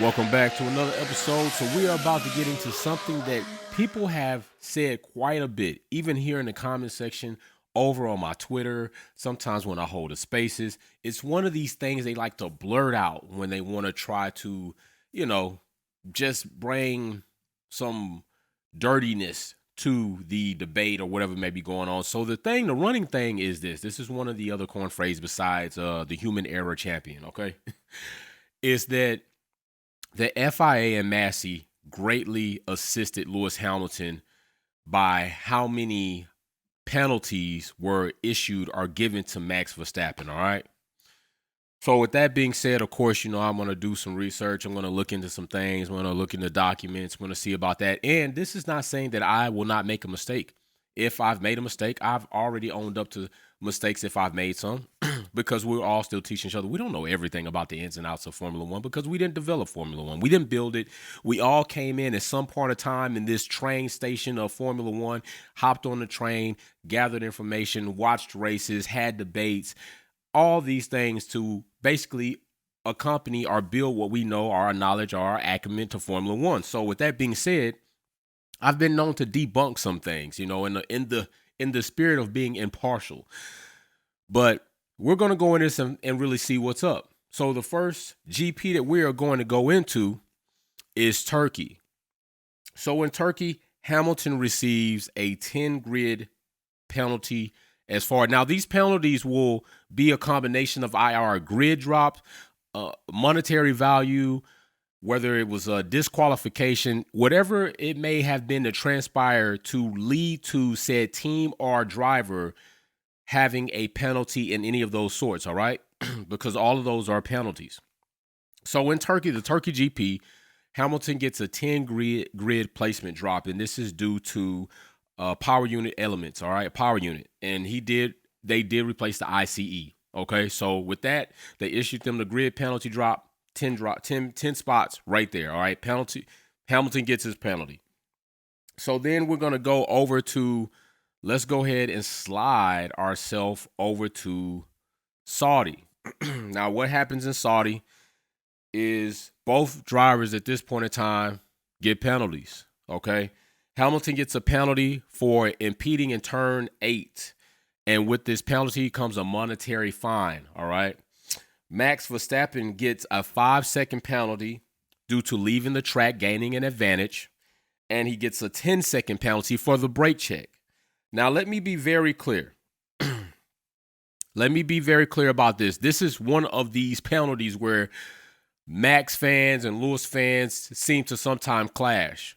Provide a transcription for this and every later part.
Welcome back to another episode. So we are about to get into something that people have said quite a bit, even here in the comment section, over on my Twitter, sometimes when I hold the spaces. It's one of these things they like to blurt out when they want to try to, you know, just bring some dirtiness to the debate or whatever may be going on. So the running thing is this. This is one of the other corn phrases besides the human error champion, okay? Is that the FIA and Massey greatly assisted Lewis Hamilton by how many penalties were issued or given to Max Verstappen, all right? So with that being said, of course, I'm going to do some research. I'm going to look into some things. I'm going to look into documents. I'm going to see about that. And this is not saying that I will not make a mistake. If I've made a mistake, I've already owned up to mistakes if I've made some because we're all still teaching each other. We don't know everything about the ins and outs of Formula One because we didn't develop Formula One. We didn't build it. We all came in at some part of time in this train station of Formula One, hopped on the train, gathered information, watched races, had debates, all these things to basically accompany or build what we know, our knowledge, our acumen to Formula One. So with that being said, I've been known to debunk some things, in the spirit of being impartial. But we're going to go into this and really see what's up. So the first GP that we are going to go into is Turkey. So in Turkey, Hamilton receives a 10 grid penalty. Now, these penalties will be a combination of IR grid drop, monetary value, whether it was a disqualification, whatever it may have been to transpire to lead to said team or driver having a penalty in any of those sorts, all right? Because all of those are penalties. So in Turkey, the Turkey GP, Hamilton gets a 10 grid placement drop, and this is due to power unit elements, all right? Power unit. And they did replace the ICE, okay? So with that, they issued them the grid penalty drop. 10 spots right there. All right. Penalty. Hamilton gets his penalty. So then we're going to go over to, let's go ahead and slide ourselves over to Saudi. Now, what happens in Saudi is both drivers at this point in time get penalties. Okay. Hamilton gets a penalty for impeding in turn 8. And with this penalty comes a monetary fine. All right. Max Verstappen gets a 5-second penalty due to leaving the track, gaining an advantage, and he gets a 10-second penalty for the brake check. Now, let me be very clear. Let me be very clear about this. This is one of these penalties where Max fans and Lewis fans seem to sometimes clash.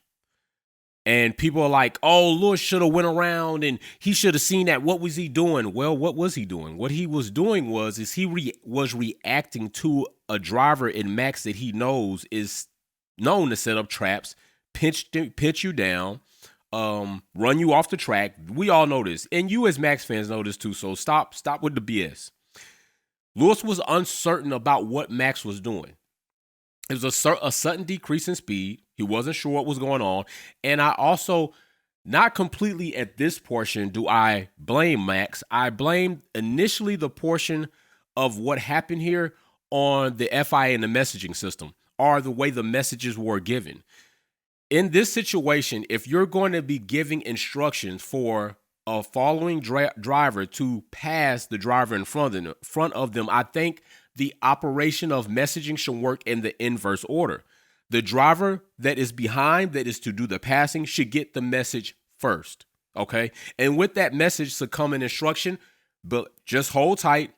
And people are like, oh, Lewis should have went around and he should have seen that. What was he doing? Well, what was he doing? What he was doing was he was reacting to a driver in Max that he knows is known to set up traps, pinch you down, run you off the track. We all know this. And you as Max fans know this too. So stop with the BS. Lewis was uncertain about what Max was doing. It was a sudden decrease in speed. He wasn't sure what was going on. And I also, not completely at this portion do I blame Max. I blame initially the portion of what happened here on the FIA and the messaging system, or the way the messages were given. In this situation, if you're going to be giving instructions for a following driver to pass the driver in front of them, I think the operation of messaging should work in the inverse order. The driver that is behind, that is to do the passing, should get the message first, okay? And with that message to come in instruction, but just hold tight.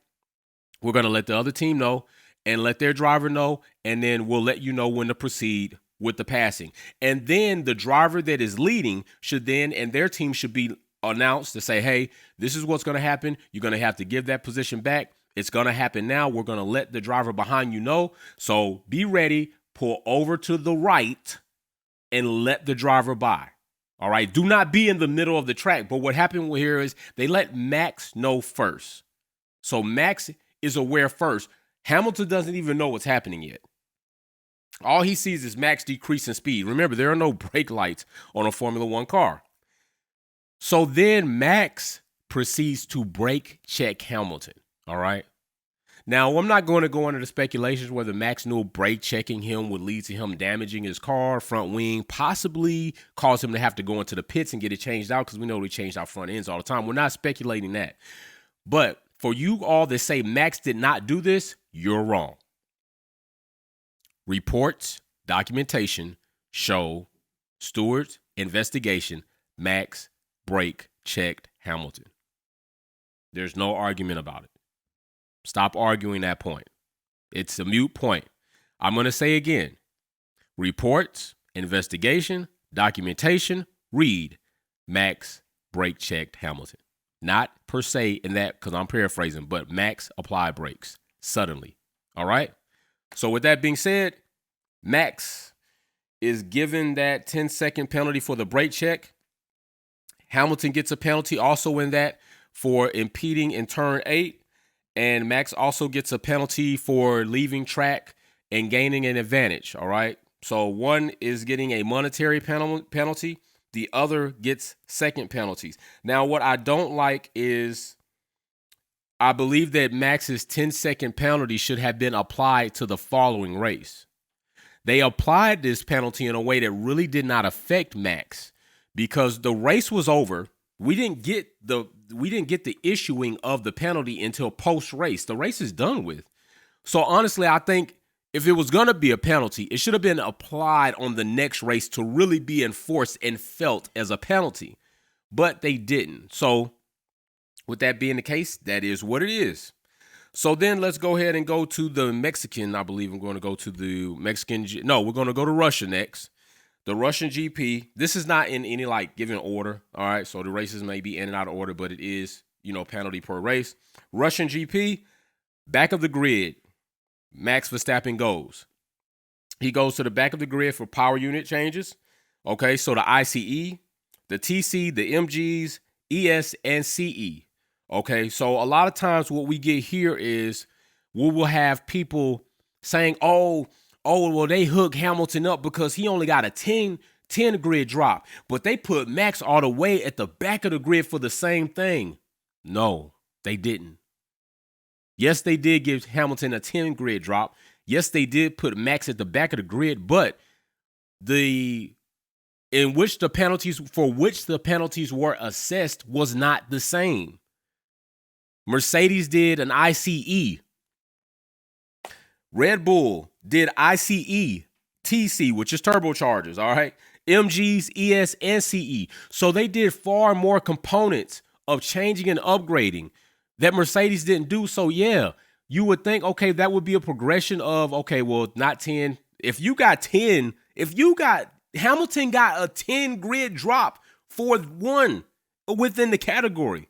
We're going to let the other team know and let their driver know, and then we'll let you know when to proceed with the passing. And then the driver that is leading should then, and their team should be announced to say, hey, this is what's going to happen. You're going to have to give that position back. It's going to happen now. We're going to let the driver behind you know. So be ready, pull over to the right, and let the driver by. All right. Do not be in the middle of the track. But what happened here is they let Max know first. So Max is aware first. Hamilton doesn't even know what's happening yet. All he sees is Max decreasing speed. Remember, there are no brake lights on a Formula One car. So then Max proceeds to brake check Hamilton. All right. Now, I'm not going to go into the speculations whether Max knew brake checking him would lead to him damaging his car, front wing, possibly cause him to have to go into the pits and get it changed out, because we know we change out front ends all the time. We're not speculating that. But for you all that say Max did not do this, you're wrong. Reports, documentation show Stewart's investigation, Max brake checked Hamilton. There's no argument about it. Stop arguing that point. It's a moot point. I'm going to say again, reports, investigation, documentation, read, Max brake checked Hamilton. Not per se in that, because I'm paraphrasing, but Max applied brakes suddenly. All right? So with that being said, Max is given that 10-second penalty for the brake check. Hamilton gets a penalty also in that for impeding in turn 8. And Max also gets a penalty for leaving track and gaining an advantage. All right. So one is getting a monetary penalty. The other gets second penalties. Now, what I don't like is I believe that Max's 10-second penalty should have been applied to the following race. They applied this penalty in a way that really did not affect Max because the race was over. We didn't get the issuing of the penalty until post-race. The race is done with. So honestly, I think if it was going to be a penalty, it should have been applied on the next race to really be enforced and felt as a penalty. But they didn't. So with that being the case, that is what it is. So then let's go ahead and go to the Mexican. I believe I'm going to go to the Mexican. No, we're going to go to Russia next. The Russian GP. This is not in any given order. All right. So the races may be in and out of order, but it is, penalty per race. Russian GP, back of the grid. Max Verstappen goes. He goes to the back of the grid for power unit changes. Okay. So the ICE, the TC, the MGs, ES, and CE. Okay, so a lot of times what we get here is we will have people saying, well, they hooked Hamilton up because he only got a 10 grid drop, but they put Max all the way at the back of the grid for the same thing. No, they didn't. Yes, they did give Hamilton a 10 grid drop. Yes, they did put Max at the back of the grid, but for which the penalties were assessed was not the same. Mercedes did an ICE. Red Bull did ICE, TC, which is turbochargers, all right? MGs, ES, and CE. So they did far more components of changing and upgrading that Mercedes didn't do. So, yeah, you would think, okay, that would be a progression of, okay, well, not 10. If Hamilton got a 10 grid drop for one within the category.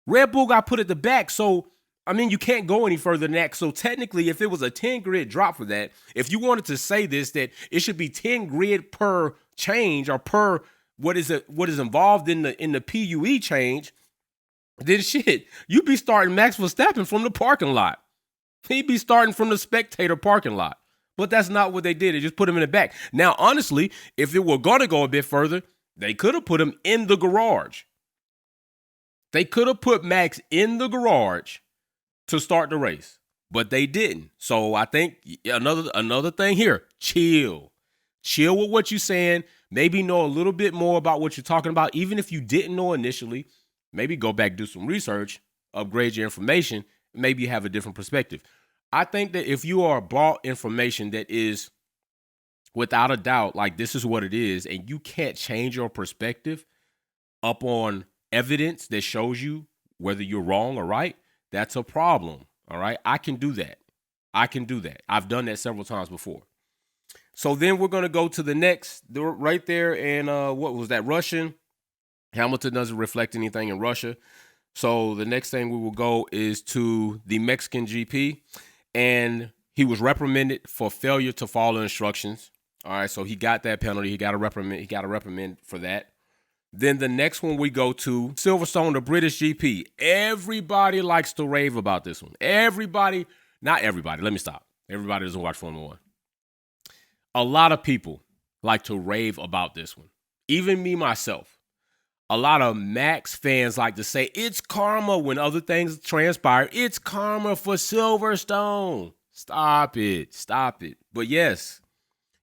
Red Bull got put at the back, so, you can't go any further than that. So technically, if it was a 10 grid drop for that, if you wanted to say this, that it should be 10 grid per change or per what is involved in the PUE change, then shit, you'd be starting Max Verstappen from the parking lot. He'd be starting from the spectator parking lot. But that's not what they did. They just put him in the back. Now, honestly, if it were going to go a bit further, they could have put him in the garage. They could have put Max in the garage to start the race, but they didn't. So I think another thing here, chill with what you're saying. Maybe know a little bit more about what you're talking about. Even if you didn't know initially, maybe go back, do some research, upgrade your information. Maybe you have a different perspective. I think that if you are bought information that is without a doubt, this is what it is, and you can't change your perspective up on evidence that shows you whether you're wrong or right, that's a problem. All right. I can do that. I've done that several times before. So then we're going to go to the next right there. And what was that? Russian. Hamilton doesn't reflect anything in Russia. So the next thing we will go is to the Mexican GP. And he was reprimanded for failure to follow instructions. All right. So he got that penalty. He got a reprimand for that. Then the next one we go to, Silverstone, the British GP. Everybody likes to rave about this one. Not everybody. Let me stop. Everybody doesn't watch Formula One. A lot of people like to rave about this one. Even me, myself. A lot of Max fans like to say it's karma when other things transpire. It's karma for Silverstone. Stop it. Stop it. But yes,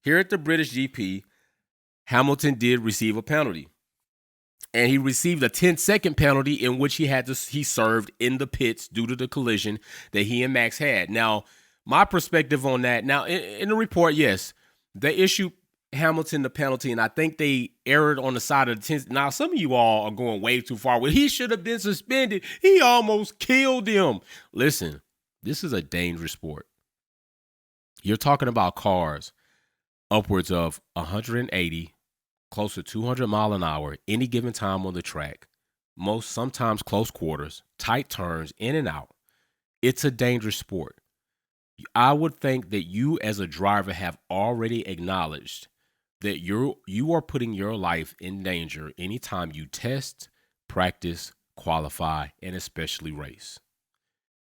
here at the British GP, Hamilton did receive a penalty. And he received a 10-second penalty in which he served in the pits due to the collision that he and Max had. Now, my perspective on that, now in the report, yes, they issued Hamilton the penalty, and I think they erred on the side of the 10. Now, some of you all are going way too far. Well, he should have been suspended. He almost killed him. Listen, this is a dangerous sport. You're talking about cars upwards of 180, close to 200 mile an hour, any given time on the track. Sometimes close quarters, tight turns, in and out. It's a dangerous sport. I would think that you as a driver have already acknowledged that you are putting your life in danger anytime you test, practice, qualify, and especially race.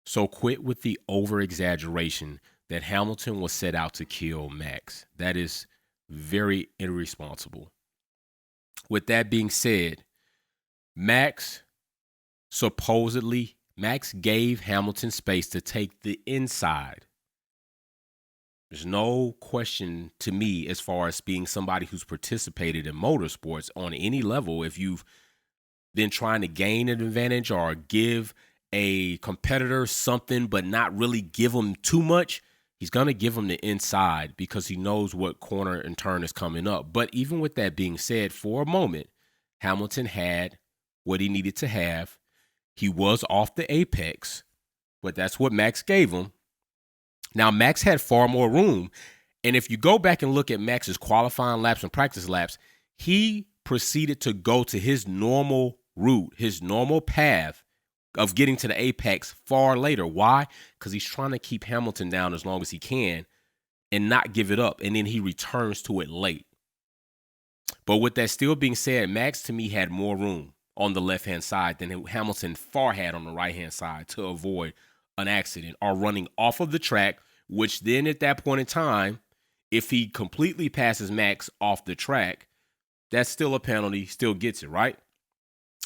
So quit with the over-exaggeration that Hamilton was set out to kill Max. That is very irresponsible. With that being said, Max gave Hamilton space to take the inside. There's no question to me as far as being somebody who's participated in motorsports on any level. If you've been trying to gain an advantage or give a competitor something but not really give them too much, he's going to give them the inside because he knows what corner and turn is coming up. But even with that being said, for a moment, Hamilton had what he needed to have. He was off the apex, but that's what Max gave him. Now, Max had far more room. And if you go back and look at Max's qualifying laps and practice laps, he proceeded to go to his normal route, his normal path of getting to the apex far later. Why? Because he's trying to keep Hamilton down as long as he can and not give it up. And then he returns to it late. But with that still being said, Max to me had more room on the left-hand side than Hamilton far had on the right-hand side to avoid an accident or running off of the track, which then at that point in time, if he completely passes Max off the track, that's still a penalty, still gets it, right?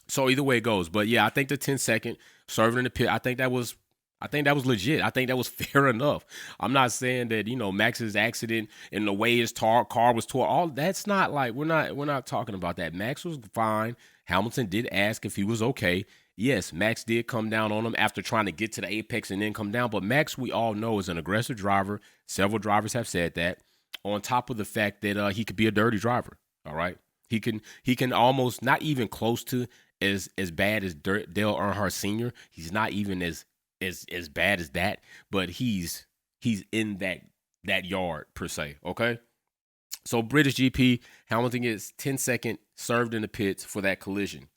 So either way it goes. But yeah, I think the 10-second serving in the pit, I think that was legit. I think that was fair enough. I'm not saying that, Max's accident and the way his car was tore, all that's not like, we're not talking about that. Max was fine. Hamilton did ask if he was okay. Yes, Max did come down on him after trying to get to the apex and then come down. But Max, we all know, is an aggressive driver. Several drivers have said that. On top of the fact that he could be a dirty driver. All right, he can almost not even close to as bad as Dale Earnhardt Sr. He's not even as bad as that, but he's in that yard per se. Okay, so British GP, Hamilton gets 10-second served in the pits for that collision.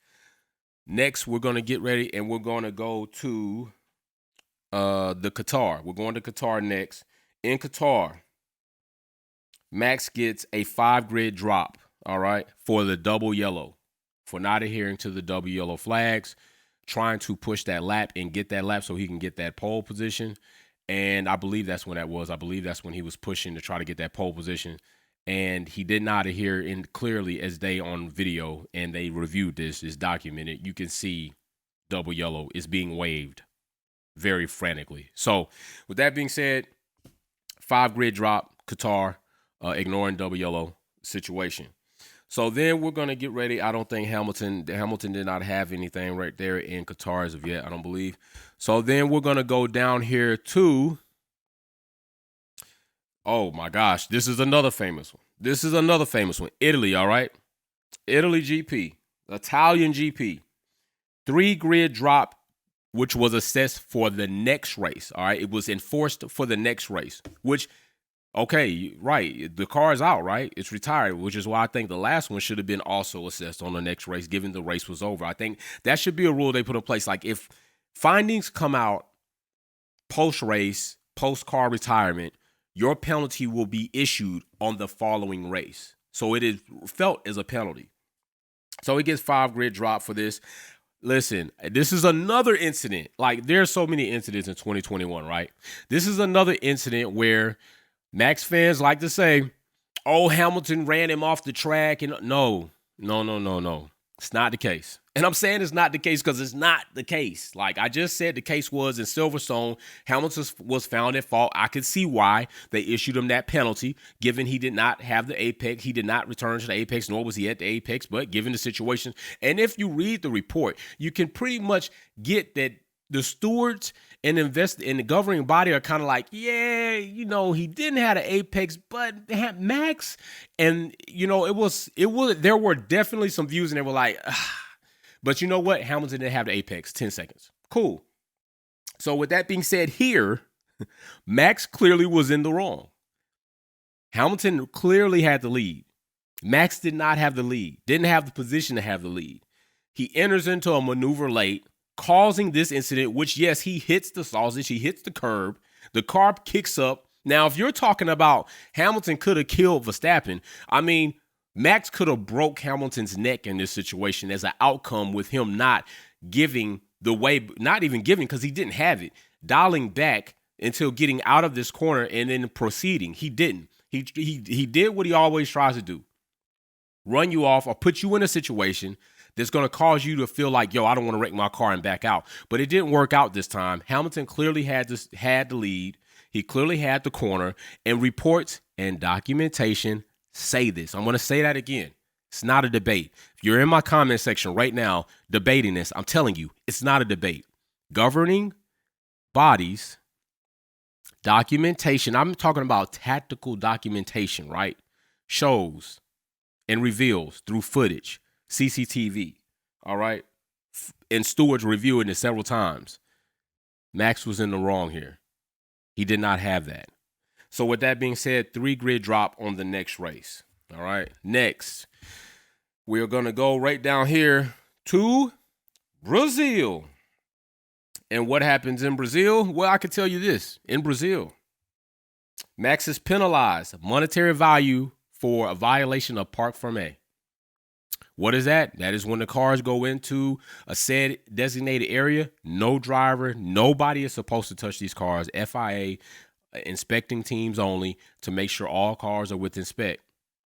Next, we're going to get ready, and we're going to go to the Qatar. We're going to Qatar next. In Qatar, Max gets a 5-grid drop, all right, for the double yellow, for not adhering to the double yellow flags, trying to push that lap and get that lap so he can get that pole position. And I believe that's when that was. I believe that's when he was pushing to try to get that pole position. And he did not adhere in clearly as they on video, and they reviewed this, is documented. You can see double yellow is being waved very frantically. So with that being said, 5-grid drop, Qatar, ignoring double yellow situation. So then we're going to get ready. I don't think Hamilton did not have anything right there in Qatar as of yet, I don't believe. So then we're going to go down here to, oh my gosh, this is another famous one. Italy, all right? Italy GP, Italian GP. 3-grid drop, which was assessed for the next race, all right? It was enforced for the next race, which, okay, right, the car is out, right? It's retired, which is why I think the last one should have been also assessed on the next race, given the race was over. I think that should be a rule they put in place. Like, if findings come out post-race, post-car retirement, your penalty will be issued on the following race. So it is felt as a penalty. So he gets 5-grid drop for this. Listen, this is another incident. Like, there's so many incidents in 2021, right? This is another incident where Max fans like to say, oh, Hamilton ran him off the track. And no. It's not the case. And I'm saying it's not the case because it's not the case. Like I just said, the case was in Silverstone, Hamilton was found at fault. I could see why they issued him that penalty, given he did not have the apex. He did not return to the apex, nor was he at the apex, but given the situation. And if you read the report, you can pretty much get that the stewards and the governing body are kind of like, yeah, he didn't have the apex, but Max, and there were definitely some views, and they were like, but you know what? Hamilton didn't have the apex. 10 seconds. Cool. So with that being said, here, Max clearly was in the wrong. Hamilton clearly had the lead. Max did not have the lead. Didn't have the position to have the lead. He enters into a maneuver late, causing this incident, which, yes, he hits the sausage, he hits the curb, the car kicks up. Now, if you're talking about Hamilton could have killed Verstappen, I mean, Max could have broke Hamilton's neck in this situation as an outcome with him not giving the way, not even giving because he didn't have it, dialing back until getting out of this corner and then proceeding. He didn't. He did what he always tries to do, run you off or put you in a situation that's going to cause you to feel like, yo, I don't want to wreck my car and back out. But it didn't work out this time. Hamilton clearly had the lead. He clearly had the corner. And reports and documentation say this. I'm going to say that again. It's not a debate. If you're in my comment section right now debating this, I'm telling you, it's not a debate. Governing bodies, documentation, I'm talking about tactical documentation, right? Shows and reveals through footage, CCTV, all right? And stewards reviewing it several times. Max was in the wrong here. He did not have that. So with that being said, 3 grid drop on the next race, all right? Next, we're going to go right down here to Brazil. And what happens in Brazil? Well, I can tell you this. In Brazil, Max is penalized monetary value for a violation of Parc Fermé. What is that? That is when the cars go into a said designated area. No driver, nobody is supposed to touch these cars. FIA, inspecting teams only to make sure all cars are within spec.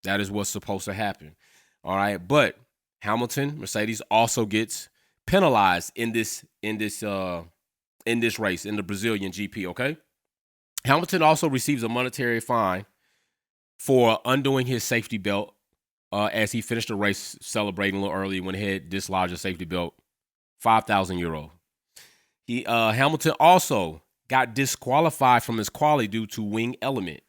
That is what's supposed to happen. All right. But Hamilton, Mercedes also gets penalized in this race, in the Brazilian GP. Okay. Hamilton also receives a monetary fine for undoing his safety belt as he finished the race celebrating a little early when he had dislodged a safety belt, €5,000. Hamilton also got disqualified from his quali due to wing element.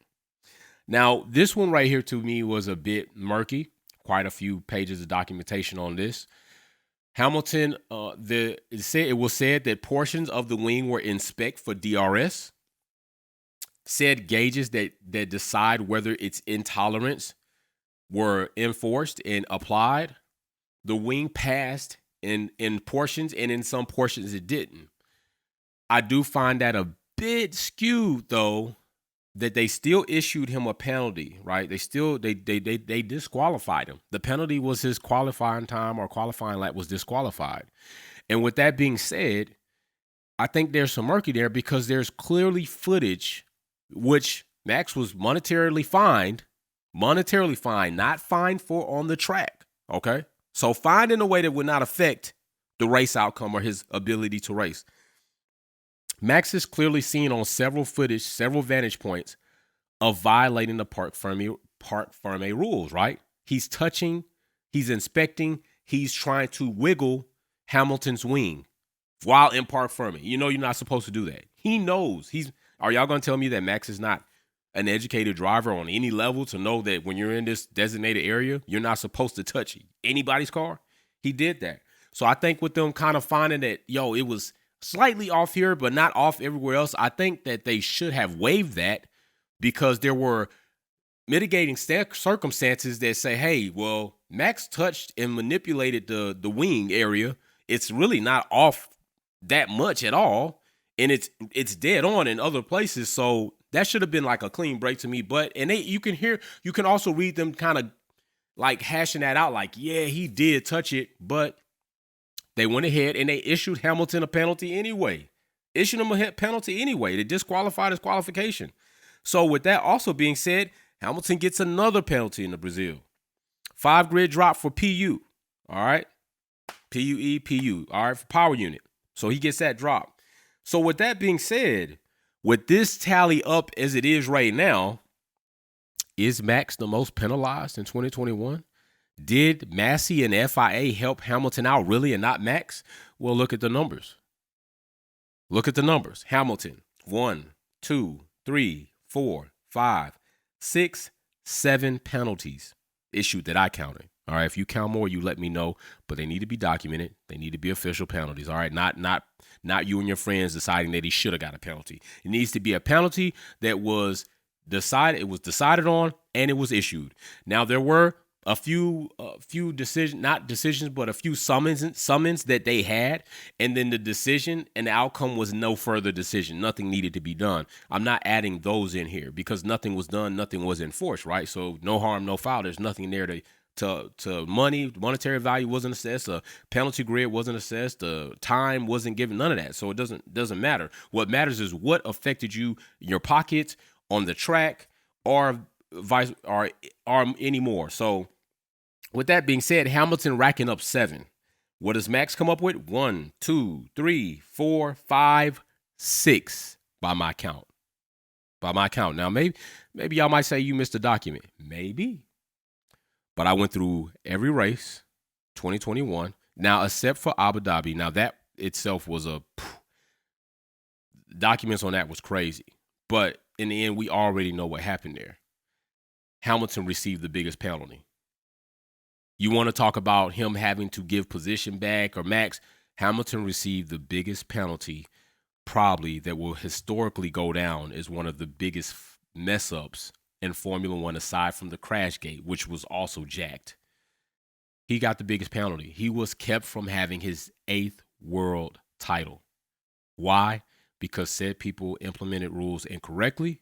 Now, this one right here to me was a bit murky. Quite a few pages of documentation on this. Hamilton, it was said that portions of the wing were in spec for DRS. Said gauges that decide whether its intolerance were enforced and applied. The wing passed in portions, and in some portions it didn't. I do find that a bit skewed, though, that they still issued him a penalty, right? They disqualified him. The penalty was his qualifying time or qualifying lap was disqualified. And with that being said, I think there's some murky there because there's clearly footage which Max was monetarily fined, not fined for on the track, okay? So fined in a way that would not affect the race outcome or his ability to race. Max is clearly seen on several vantage points of violating the Parc Fermé rules, right? He's touching, he's inspecting, he's trying to wiggle Hamilton's wing while in Parc Fermé. You know you're not supposed to do that. He knows. Are y'all going to tell me that Max is not an educated driver on any level to know that when you're in this designated area, you're not supposed to touch anybody's car? He did that. So I think with them kind of finding that, it was slightly off here, but not off everywhere else, I think that they should have waived that because there were mitigating circumstances that say, hey, well, Max touched and manipulated the wing area. It's really not off that much at all. And it's dead on in other places. So that should have been like a clean break to me. But you can also read them kind of like hashing that out like, yeah, he did touch it, but they went ahead and they issued Hamilton a penalty anyway. Issued him a penalty anyway. They disqualified his qualification. So with that also being said, Hamilton gets another penalty in the Brazil. 5 grid drop for PU. All right. PUE, all right, for power unit. So he gets that drop. So with that being said, with this tally up as it is right now, is Max the most penalized in 2021? Did Massey and FIA help Hamilton out really and not Max? Well, look at the numbers. Look at the numbers. Hamilton, 1, 2, 3, 4, 5, 6, 7 penalties issued that I counted. All right, if you count more, you let me know, but they need to be documented. They need to be official penalties. All right, not you and your friends deciding that he should have got a penalty. It needs to be a penalty that was decided. It was decided on and it was issued. Now there were a few decisions, not decisions, but a few summons that they had, and then the decision and the outcome was no further decision. Nothing needed to be done. I'm not adding those in here because nothing was done, nothing was enforced, right? So no harm, no foul. There's nothing there to monetary value wasn't assessed, a penalty grid wasn't assessed, the time wasn't given, none of that. So it doesn't matter. What matters is what affected you in your pockets, on the track, or vice or anymore. So with that being said, Hamilton racking up 7. What does Max come up with? 1, 2, 3, 4, 5, 6 by my count. Now maybe y'all might say you missed a document. Maybe. But I went through every race, 2021. Now, except for Abu Dhabi. Now, that itself was documents on that was crazy. But in the end, we already know what happened there. Hamilton received the biggest penalty. You want to talk about him having to give position back or Max? Hamilton received the biggest penalty probably that will historically go down as one of the biggest mess-ups in Formula One, aside from the crash gate, which was also jacked. He got the biggest penalty. He was kept from having his 8th world title. Why? Because said people implemented rules incorrectly,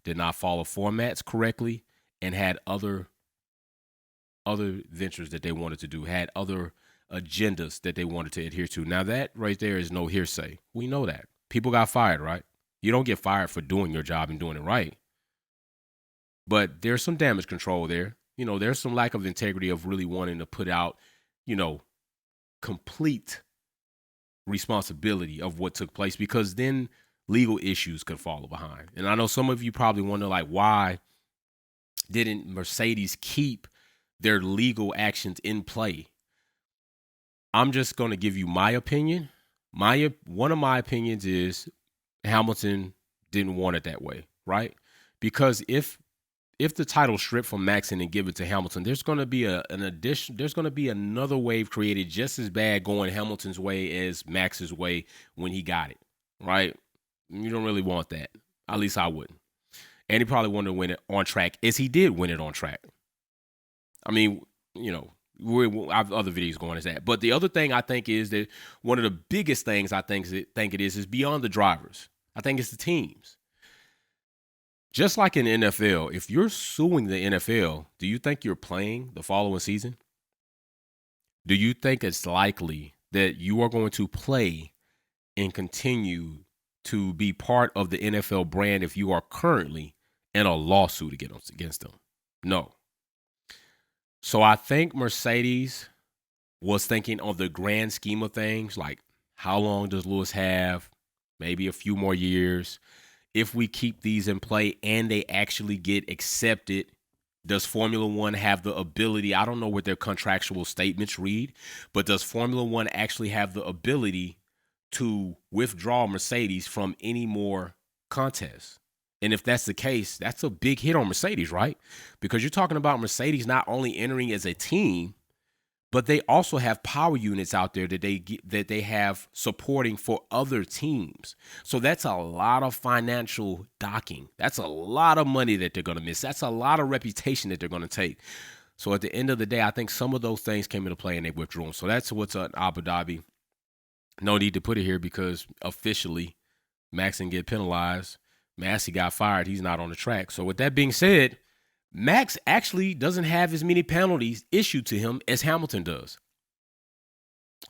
did not follow formats correctly, and had other ventures that they wanted to do, had other agendas that they wanted to adhere to. Now that right there is no hearsay. We know that. People got fired, right? You don't get fired for doing your job and doing it right. But there's some damage control there. You know, there's some lack of integrity of really wanting to put out, you know, complete responsibility of what took place, because then legal issues could follow behind. And I know some of you probably wonder, like, why didn't Mercedes keep their legal actions in play? I'm just going to give you my opinion. One of my opinions is Hamilton didn't want it that way, right? Because if the title stripped from Max and give it to Hamilton, there's going to be there's going to be another wave created just as bad going Hamilton's way as Max's way when he got it, right? You don't really want that. At least I wouldn't. And he probably wanted to win it on track, as he did win it on track. I mean, you know, I have other videos going as that. But the other thing I think is that one of the biggest things I think it is beyond the drivers. I think it's the teams. Just like in the NFL, if you're suing the NFL, do you think you're playing the following season? Do you think it's likely that you are going to play and continue to be part of the NFL brand if you are currently in a lawsuit against them? No. So I think Mercedes was thinking on the grand scheme of things, like how long does Lewis have? Maybe a few more years. If we keep these in play and they actually get accepted, does Formula One have the ability? I don't know what their contractual statements read, but does Formula One actually have the ability to withdraw Mercedes from any more contests? And if that's the case, that's a big hit on Mercedes, right? Because you're talking about Mercedes not only entering as a team, but they also have power units out there that they have supporting for other teams. So that's a lot of financial docking. That's a lot of money that they're going to miss. That's a lot of reputation that they're going to take. So at the end of the day, I think some of those things came into play and they withdrew them. So that's what's at Abu Dhabi. No need to put it here because officially Max didn't get penalized. Massey got fired. He's not on the track. So with that being said, Max actually doesn't have as many penalties issued to him as Hamilton does.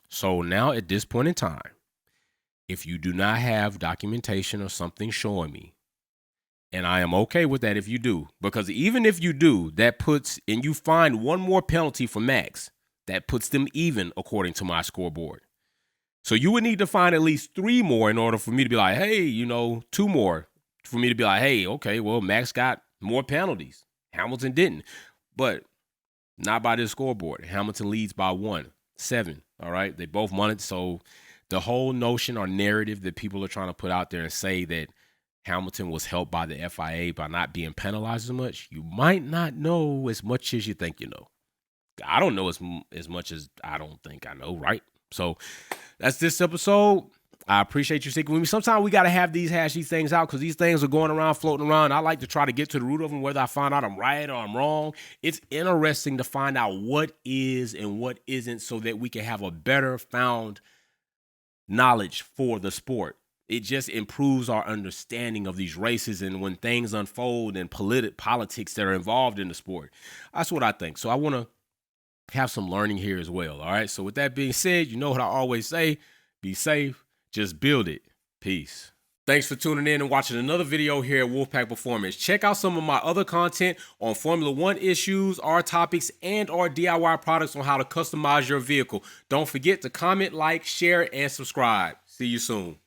So now at this point in time, if you do not have documentation or something showing me, and I am okay with that if you do, because even if you do, that puts, and you find one more penalty for Max, That puts them even according to my scoreboard. So you would need to find at least 3 more in order for me to be like, hey, 2 more for me to be like, hey, okay, well, Max got more penalties. Hamilton didn't. But not by this scoreboard. Hamilton leads by 7. All right. They both won it. So the whole notion or narrative that people are trying to put out there and say that Hamilton was helped by the FIA by not being penalized as much, you might not know as much as you think you know. I don't know as much as I don't think I know, right? So that's this episode. I appreciate you sticking with me. Sometimes we got to hash these things out because these things are going around, floating around. I like to try to get to the root of them, whether I find out I'm right or I'm wrong. It's interesting to find out what is and what isn't so that we can have a better found knowledge for the sport. It just improves our understanding of these races and when things unfold and politics that are involved in the sport. That's what I think. So I want to have some learning here as well. All right. So with that being said, you know what I always say, be safe, just build it. Peace. Thanks for tuning in and watching another video here at Wolfpack Performance. Check out some of my other content on Formula One issues, our topics, and our DIY products on how to customize your vehicle. Don't forget to comment, like, share, and subscribe. See you soon.